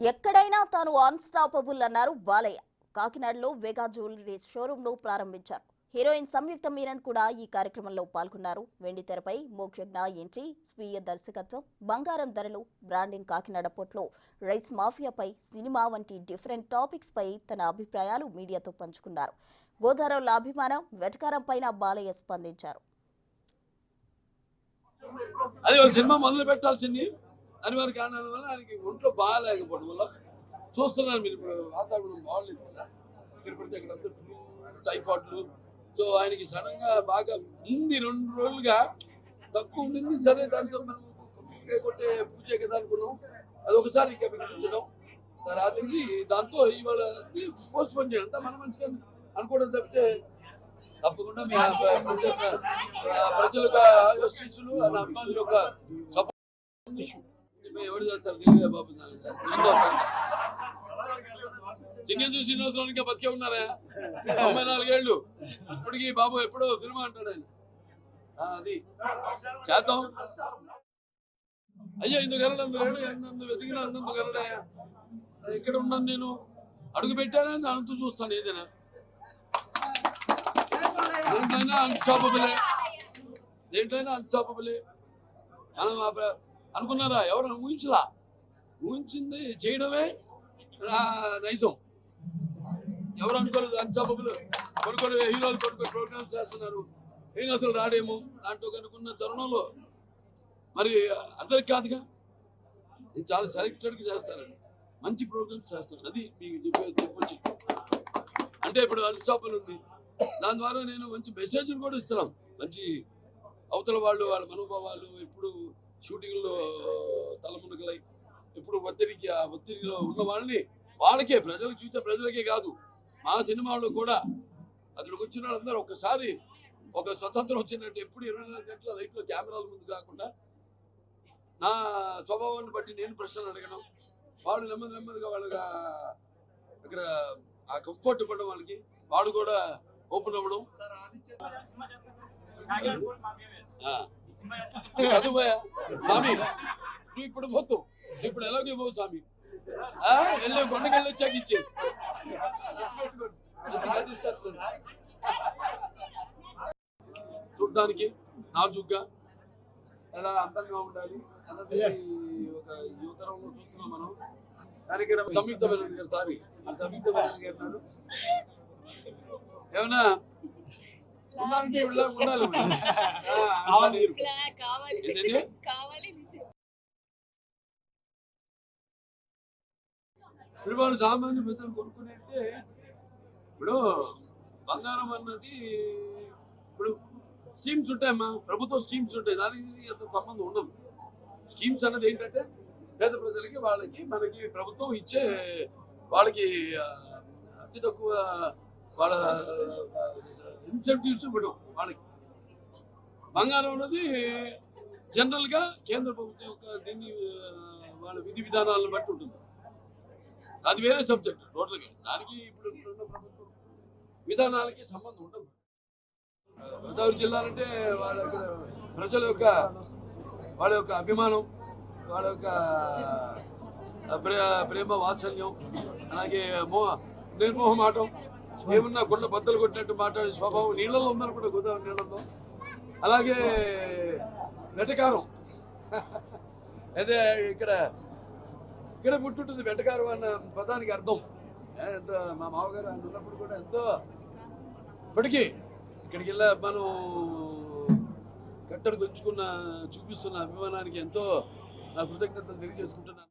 ఎక్కడైనా తాను అన్స్టాపబుల్ అన్నారు బాలయ్య. కాకినాడలో వేగా జ్యువెలరీ షోరూమ్ ను ప్రారంభించారు. హీరోయిన్ సంయుక్త మీనన్ కూడా ఈ కార్యక్రమంలో పాల్గొన్నారు. వెండి తెరపై మోక్షజ్ఞ ఎంట్రీ, స్వీయ దర్శకత్వం, బంగారం ధరలు, బ్రాండింగ్, కాకినాడ పోర్ట్లో రైస్ మాఫియాపై, సినిమా వంటి డిఫరెంట్ టాపిక్స్ పై తన అభిప్రాయాలు మీడియాతో పంచుకున్నారు. గోదావరిలో అభిమానం, వెటకారం పైన బాలయ్య స్పందించారు. అది ఒక సినిమా మొదలు పెట్టాల్సింది అనివార్య కారణాల వల్ల ఆయనకి ఒంట్లో బాగాలేకపోవడం వల్ల చూస్తున్నారు. మీరు ఇప్పుడు వాతావరణం బాగలేదు కదా, ఇక్కడ పడితే అక్కడ అందరూ ఫ్లూ, టైఫాయిడ్లు. సో ఆయనకి సడన్ గా బాగా ఉంది, 2 రోజులుగా తక్కువ ఉండింది. సరే దాంతో మనం కొట్టే పూజ కదా అనుకున్నాం. అది ఒకసారి ఇంకా వినిపించడం రాత్రికి, దాంతో ఇవాళ పోస్ట్ పోన్ చేయడం అంతా మన మంచిగా అనుకోవడం తప్పితే తప్పకుండా మీ ప్రజల శిష్యులు అభిమానుల యొక్క సపోర్ట్ ఎవరు చేస్తారు? బాబు సింగేశ్వర శ్రీనివాసరావు ఇంకా బతికే ఉన్నారా? 94 ఏళ్ళు ఇప్పటికీ బాబు ఎప్పుడో సినిమా అంటాడు ఆయన. అది చేద్దాం. అయ్యా ఇందుకు గరడు ఎందు వెతికినా అందందు గరడా. ఇక్కడ ఉన్నాను నేను, అడుగు పెట్టానే దానితో చూస్తాను. ఏదైనా దేంట్లైనా అన్స్టాపబులే, దేంట్లైనా అన్స్టాపబులే. మనం అనుకున్నారా? ఎవరు ఊహించలా, ఊహించింది చేయడమే నైజం. ఎవరు అనుకోలేదు అన్స్టాపబుల్. కొన్ని హీరోలు కొన్ని ప్రోగ్రామ్స్ చేస్తున్నారు, నేను అసలు రాడేమో దాంట్లో కనుక్కున్న తరుణంలో మరి అందరికి కాదుగా, నేను చాలా సెలెక్టెడ్గా చేస్తానండి, మంచి ప్రోగ్రామ్స్ చేస్తాను. అది మీకు చెప్పొచ్చు. అంటే ఇప్పుడు అన్స్టాపబుల్ ఉంది, దాని ద్వారా నేను మంచి మెసేజ్లు కూడా ఇస్తున్నాం. మంచి అవతల వాళ్ళు, వాళ్ళ మనోభావాలు, ఎప్పుడు షూటింగ్లో తలమునకలై ఎప్పుడు ఒత్తిడిలో ఉన్న వాళ్ళని, వాళ్ళకే ప్రజలకు చూసే ప్రజలకే కాదు, మా సినిమాలో కూడా అక్కడికి వచ్చిన వాళ్ళందరూ ఒకసారి ఒక స్వతంత్రం వచ్చినట్టు, ఎప్పుడు 24 గంటల లైట్లో కెమెరాల ముందు కాకుండా నా స్వభావాన్ని బట్టి నేను ప్రశ్నలు అడగడం, వాళ్ళు నెమ్మదిగా వాళ్ళగా అక్కడ ఆ కంఫర్ట్ పడడం, వాళ్ళకి వాళ్ళు కూడా ఓపెన్ అవ్వడం. చదువుయా స్వామి, నువ్వు ఇప్పుడు మొత్తం ఇప్పుడు ఎలాగే పోవు స్వామి, వెళ్ళే కొండకెళ్ళి వచ్చాక ఇచ్చే చూడడానికి నాజుగ్గా ఎలా అందంగా ఉండాలి అన్నది ఒక యువతరంలో చూస్తున్నాం మనం. దానికి సంయుక్త మేనన్ గారు, సంయుక్త మేనన్ గారు ఏమన్నా ఉన్నారంటే ఉండాలి. ఇప్పుడు సామాన్య ప్రజలు కొనుక్కునేస్తే, ఇప్పుడు బంగారం అన్నది ఇప్పుడు స్కీమ్స్ ఉంటాయమ్మా, ప్రభుత్వ స్కీమ్స్ ఉంటాయి, దానికి అంత సంబంధం ఉండదు. స్కీమ్స్ అన్నది ఏంటంటే పేద ప్రజలకి, వాళ్ళకి, మనకి ప్రభుత్వం ఇచ్చే వాళ్ళకి అతి తక్కువ వాళ్ళ ఇన్సెంటివ్స్ ఇవ్వడం. వాళ్ళకి బంగారం అన్నది జనరల్గా కేంద్ర ప్రభుత్వం యొక్క దీన్ని వాళ్ళ విధి విధానాలను బట్టి ఉంటుంది. అది వేరే సబ్జెక్ట్ టోటల్గా. దానికి ఇప్పుడు ప్రభుత్వం విధానాలకి సంబంధం ఉండదు. గోదావరి జిల్లా అంటే వాళ్ళ ప్రజల యొక్క వాళ్ళ యొక్క అభిమానం, వాళ్ళ యొక్క ప్రేమ వాత్సల్యం, అలాగే నిర్మోహమాటం, ఏమన్నా కొండ బద్దలు కొట్టినట్టు మాట్లాడే స్వభావం నీళ్ళలో ఉందని కూడా, గోదావరి నీళ్ళలో. అలాగే వెటకారం, అదే ఇక్కడ పుట్టుంటుంది వెటకారం అన్న పదానికి అర్థం. ఎంతో మా మామగారు ఆయన ఉన్నప్పుడు కూడా ఎంతో, ఇప్పటికీ ఇక్కడికి వెళ్ళా మనం కట్టరు చూపిస్తున్న అభిమానానికి ఎంతో నా కృతజ్ఞతలు తెలియజేసుకుంటున్నాను.